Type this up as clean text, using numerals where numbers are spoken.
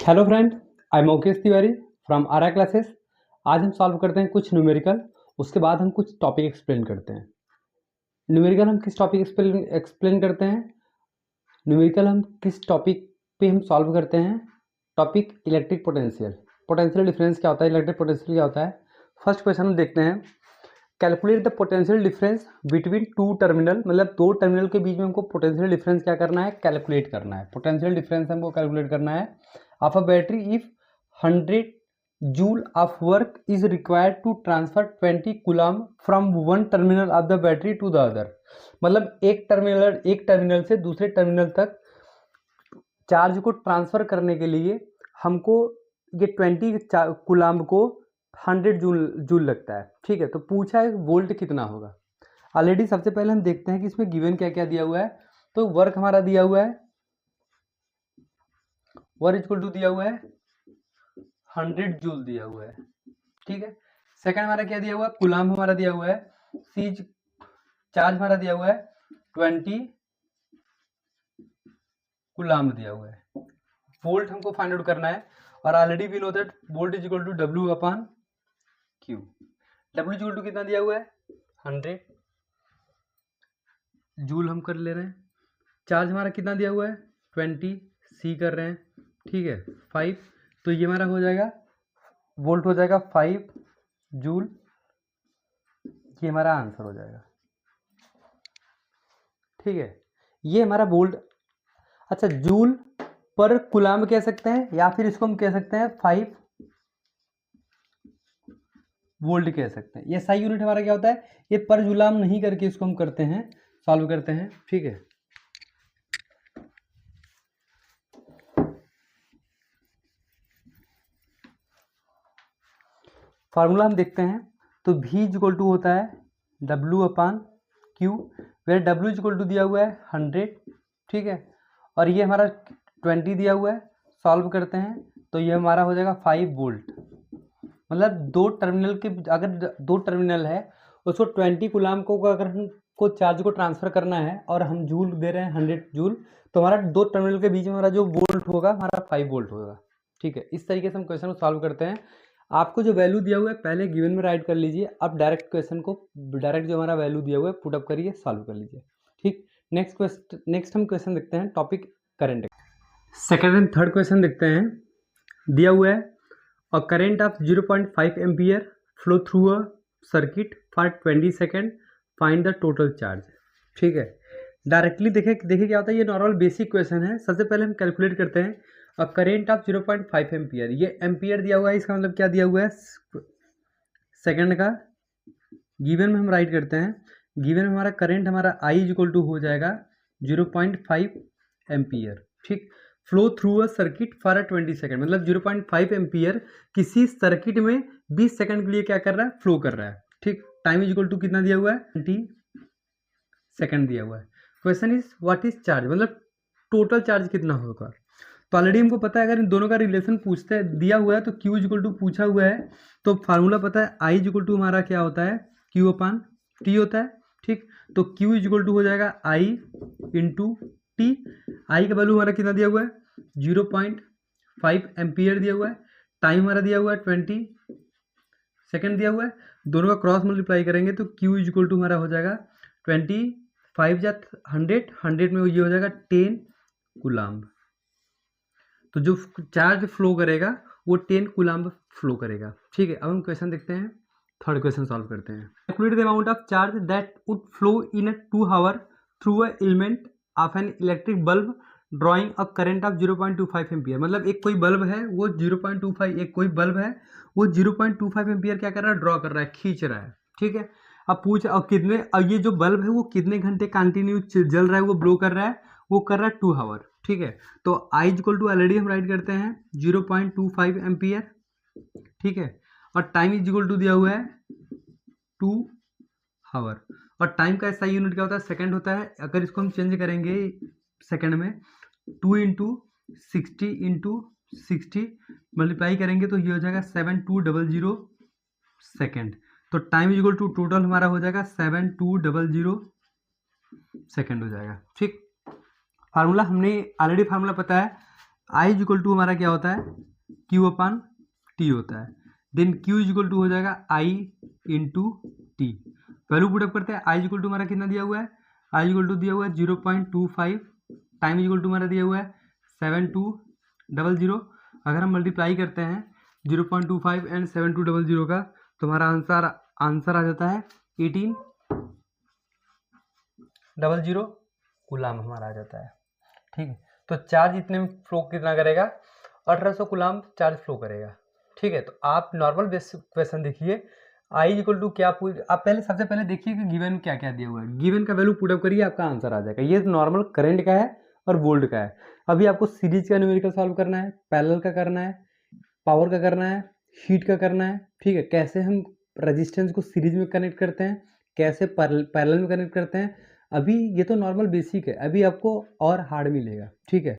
Hello friend, I am Okesh Tiwari from Ara classes. आज हम solve करते हैं कुछ न्यूमेरिकल, उसके बाद हम कुछ टॉपिक एक्सप्लेन करते हैं। न्यूमेरिकल हम किस टॉपिक एक्सप्लेन करते हैं? न्यूमेरिकल हम किस टॉपिक पे हम सॉल्व करते हैं? Topic electric potential. Potential difference क्या होता है, इलेक्ट्रिक पोटेंशियल क्या होता है। फर्स्ट क्वेश्चन हम देखते हैं, calculate the potential difference between two terminal. मतलब दो टर्मिनल के बीच में हमको पोटेंशियल डिफरेंस क्या करना है, कैलकुलेट करना है। पोटेंशियल डिफरेंस हमको कैलकुलेट करना है of a battery if 100 joule of work is required to transfer 20 coulomb from one terminal of the battery to the other. मतलब एक टर्मिनल से दूसरे टर्मिनल तक चार्ज को ट्रांसफर करने के लिए हमको ये 20 कूलम को 100 जूल लगता है। ठीक है, तो पूछा है वोल्ट कितना होगा। ऑलरेडी सबसे पहले हम देखते हैं कि इसमें गिवन क्या क्या दिया हुआ है। तो वर्क हमारा दिया हुआ है, वर्क इक्वल टू दिया हुआ है 100 जूल दिया हुआ है। ठीक है, सेकंड हमारा क्या दिया हुआ है, कूलम हमारा दिया हुआ है, सी चार्ज हमारा दिया हुआ है 20 कूलम दिया हुआ है। वोल्ट हमको फाइंड आउट करना है और already we know that volt is equal to W upon Q। W is equal to कितना दिया हुआ है 100 जूल हम कर ले रहे हैं। चार्ज हमारा कितना दिया हुआ है 20, सी कर रहे हैं। ठीक है 5, तो ये हमारा हो जाएगा वोल्ट हो जाएगा 5 जूल। ये हमारा आंसर हो जाएगा। ठीक है, ये हमारा वोल्ट। अच्छा, जूल पर कूलम कह सकते हैं या फिर इसको हम कह सकते हैं 5 वोल्ट कह सकते हैं। ये सही यूनिट हमारा क्या होता है, ये पर जूलम नहीं करके इसको हम करते हैं, सॉल्व करते हैं। ठीक है, फार्मूला हम देखते हैं तो V इक्वल टू होता है W upon Q, where W equal to दिया हुआ है 100। ठीक है, और ये हमारा 20 दिया हुआ है। सॉल्व करते हैं तो ये हमारा हो जाएगा 5 वोल्ट। मतलब दो टर्मिनल के, अगर दो टर्मिनल है उसको 20 कूलम को अगर हमको चार्ज को ट्रांसफर करना है और हम जूल दे रहे हैं 100 जूल, तो हमारा दो टर्मिनल के बीच में हमारा जो वोल्ट होगा हमारा 5 वोल्ट होगा। ठीक है, इस तरीके से हम क्वेश्चन को सॉल्व करते हैं। आपको जो वैल्यू दिया हुआ है पहले गिवन में राइट कर लीजिए, अब डायरेक्ट क्वेश्चन को डायरेक्ट जो हमारा वैल्यू दिया हुआ है पुट अप करिए, सॉल्व कर लीजिए। ठीक, नेक्स्ट हम क्वेश्चन देखते हैं topic current. Second and third question देखते हैं। दिया हुआ है अ current of 0.5 ampere flow through a circuit for 20 second, find the total charge. ठीक है, डायरेक्टली देखिए क्या होता है, ये नॉर्मल बेसिक क्वेश्चन है। सबसे पहले हम कैलकुलेट करते हैं अ करेंट ऑफ 0.5 एम्पियर। ये एम्पियर दिया हुआ है, इसका मतलब क्या दिया हुआ है, सेकंड का गिवन में हम राइट करते हैं। गिवन में हमारा करंट हमारा I इक्वल टू हो जाएगा 0.5 एम्पियर। ठीक, flow through a circuit for 20 second, मतलब 0.5 एम्पियर किसी सर्किट में 20 सेकंड के लिए क्या कर रहा है, फ्लो कर रहा है। ठीक, टाइम इज इक्वल टू कितना दिया हुआ है 20 सेकंड दिया हुआ है। Question is what is charge, मतलब टोटल चार्ज कितना होगा। तो ऑलरेडी हमको पता है, अगर इन दोनों का रिलेशन पूछते हैं दिया हुआ है तो Q इक्वल टू पूछा हुआ है, तो फार्मूला पता है I इक्वल टू हमारा क्या होता है Q अपान T होता है। ठीक, तो Q इक्वल टू हो जाएगा I इंटू T। I का वैल्यू हमारा कितना दिया हुआ है 0.5 एम्पियर दिया हुआ है। टाइम हमारा दिया हुआ है 20 सेकेंड दिया हुआ है। दोनों का क्रॉस मल्टीप्लाई करेंगे तो Q इक्वल टू हमारा हो जाएगा 25 जा 100 में ये हो जाएगा 10 कूलम। तो जो चार्ज फ्लो करेगा वो 10 कूलम फ्लो करेगा। ठीक है, अब हम क्वेश्चन देखते हैं, थर्ड क्वेश्चन सॉल्व करते हैं। Calculate the amount of charge that would flow in a 2 hour through a element of an electric bulb drawing a current of 0.25 ampere. मतलब एक कोई बल्ब है वो 0.25, एक कोई बल्ब है वो 0.25 एम्पियर क्या कर रहा है, ड्रॉ कर रहा है, खींच रहा है। ठीक है, अब पूछ और कितने, अब ये जो बल्ब है वो कितने घंटे कंटिन्यू जल रहा है, वो ब्लो कर रहा है, वो कर रहा है 2 आवर। ठीक है, तो I इक्वल टू ऑलरेडी हम राइट करते हैं 0.25 एम्पियर। ठीक है, और टाइम इज इक्वल टू दिया हुआ है 2 आवर, और टाइम का ऐसा यूनिट क्या होता है, सेकंड होता है। अगर इसको हम चेंज करेंगे सेकंड में 2 इंटू 60 मल्टीप्लाई करेंगे तो ये हो जाएगा 7200 सेकेंड। तो time is equal to total हमारा हो जाएगा 7200 सेकेंड हो जाएगा। ठीक, फार्मूला हमने ऑलरेडी फार्मूला पता है, आई इज इक्वल टू हमारा क्या होता है, क्यू अपान टी होता है। Then Q is equal to हो जाएगा I into T. Value put up करते हैं। आई इज इक्वल टू हमारा कितना दिया हुआ है, आई इज इक्वल टू दिया हुआ है 0.25, टाइम इज इक्वल टू हमारा दिया हुआ है 7200। अगर हम मल्टीप्लाई करते हैं 0.25 एंड 7200 का, तो हमारा आंसर आ जाता है 1800 कूलाम हमारा आ जाता है। ठीक है, तो चार्ज इतने में फ्लो कितना करेगा, 1800 कूलाम चार्ज फ्लो करेगा। ठीक है, तो आप नॉर्मल बेसिक क्वेश्चन देखिए, आई इक्वल टू क्या, आप पहले सबसे पहले देखिए कि गिवन में क्या क्या दिया हुआ है, गिवन का वैल्यू पुट अप करिए, आपका आंसर आ जाएगा। ये नॉर्मल करंट का है और वोल्ट का है। अभी आपको सीरीज का न्यूमेरिकल सॉल्व करना है, पैरेलल का करना है, पावर का करना है, हीट का करना है। ठीक है, कैसे हम रेजिस्टेंस को सीरीज में कनेक्ट करते हैं, कैसे पैरेलल में कनेक्ट करते हैं। अभी ये तो नॉर्मल बेसिक है, अभी आपको और हार्ड मिलेगा। ठीक है।